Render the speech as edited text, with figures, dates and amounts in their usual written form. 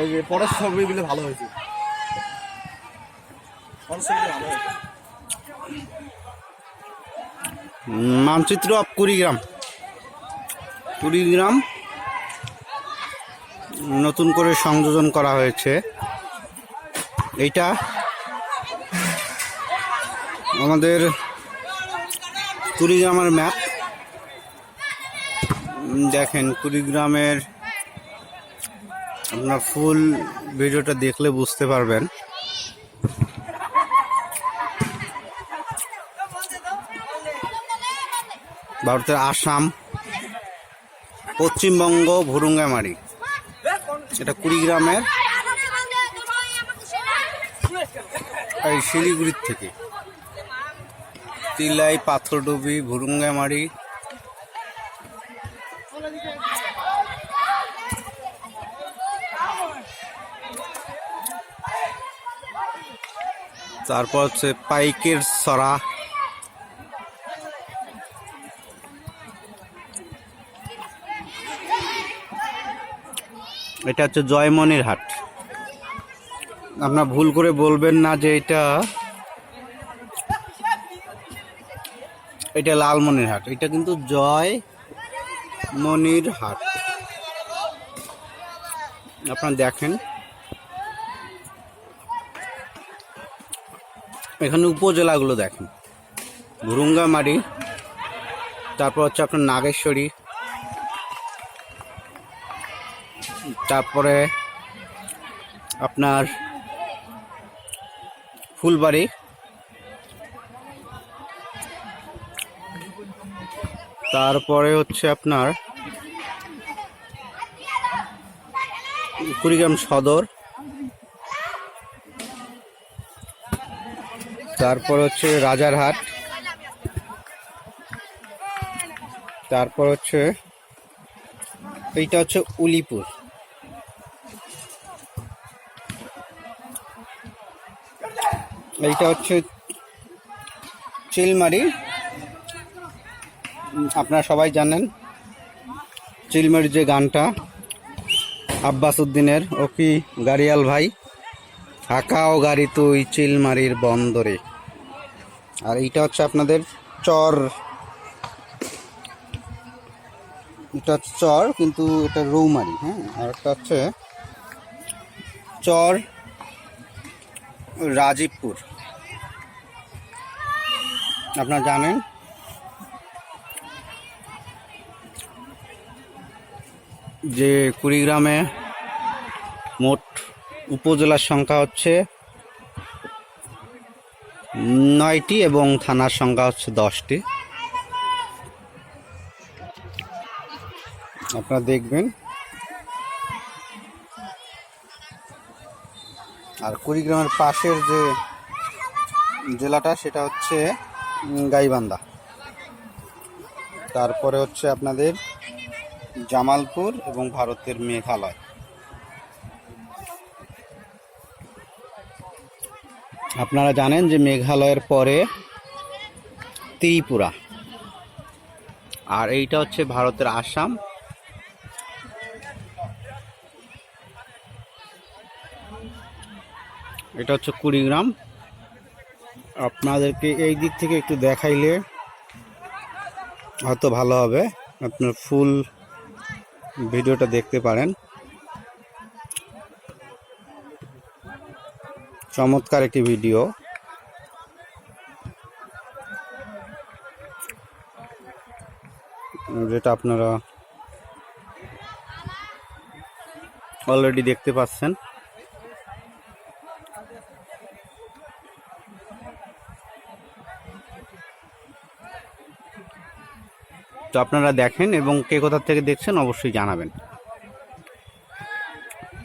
ওই যে পরের ছবিগুলো ভালো হয়েছে। মানচিত্র অফ কুড়িগ্রাম। কুড়িগ্রাম নতুন করে সংযোজন করা হয়েছে। এইটা আমাদের কুড়িগ্রামের ম্যাপ। দেখেন কুড়িগ্রামের, আপনার ফুল ভিডিওটা দেখলে বুঝতে পারবেন। ভারতের আসাম, পশ্চিমবঙ্গ, ভুরুঙ্গামারি। এটা কুড়িগ্রামের এই শিলিগুড়ির থেকে তিলাই, পাথরডুবি, ভুরুঙ্গামারি, তারপর হচ্ছে পাইকের সরা, এটা হচ্ছে জয়মনির হাট। আপনার ভুল করে বলবেন না যে এটা লালমনির হাট। এটা কিন্তু জয়মনির হাট। আপনারা দেখেন এখানে উপজেলাগুলো দেখেন, ভুরুঙ্গামারি, তারপর হচ্ছে আপনার নাগেশ্বরী, তারপরে আপনার ফুলবাড়ি, তারপরে হচ্ছে আপনার কুড়িগ্রাম সদর, তারপর হচ্ছে রাজারহাট, তারপর হচ্ছে এইটা হচ্ছে উলিপুর, এইটা হচ্ছে চিলমারি। আপনারা সবাই জানেন চিলমারির যে গানটা আব্বাস উদ্দিনের, ও কি গাড়িয়াল ভাই, হাকাও গাড়ি তুই চিলমারির বন্দরে। আর এইটা হচ্ছে আপনাদের চর, এটা চর কিন্তু এটা রৌমারি। হ্যাঁ, আর একটা হচ্ছে চর রাজীবপুর। আপনারা জানেন যে কুড়িগ্রামে মোট উপজেলার সংখ্যা হচ্ছে 9টি এবং থানার সংখ্যা হচ্ছে 10টি। আপনারা দেখবেন। আর কুড়িগ্রামের পাশের যে জেলাটা সেটা হচ্ছে গাইবান্ধা, তারপরে হচ্ছে আপনাদের জামালপুর এবং ভারতের মেঘালয়। আপনারা জানেন যে মেঘালয়ের পরে ত্রিপুরা, আর এইটা হচ্ছে ভারতের আসাম, এটা হচ্ছে কুড়িগ্রাম। আপনাদেরকে এই দিক থেকে একটু দেখাইলে হয়তো ভালো হবে, আপনার ফুল ভিডিওটা দেখতে পারেন। চমৎকার একটি ভিডিও। যেটা আপনারা অলরেডি দেখতে পাচ্ছেন। তো আপনারা দেখেন এবং কে কোথা থেকে দেখছেন অবশ্যই জানাবেন।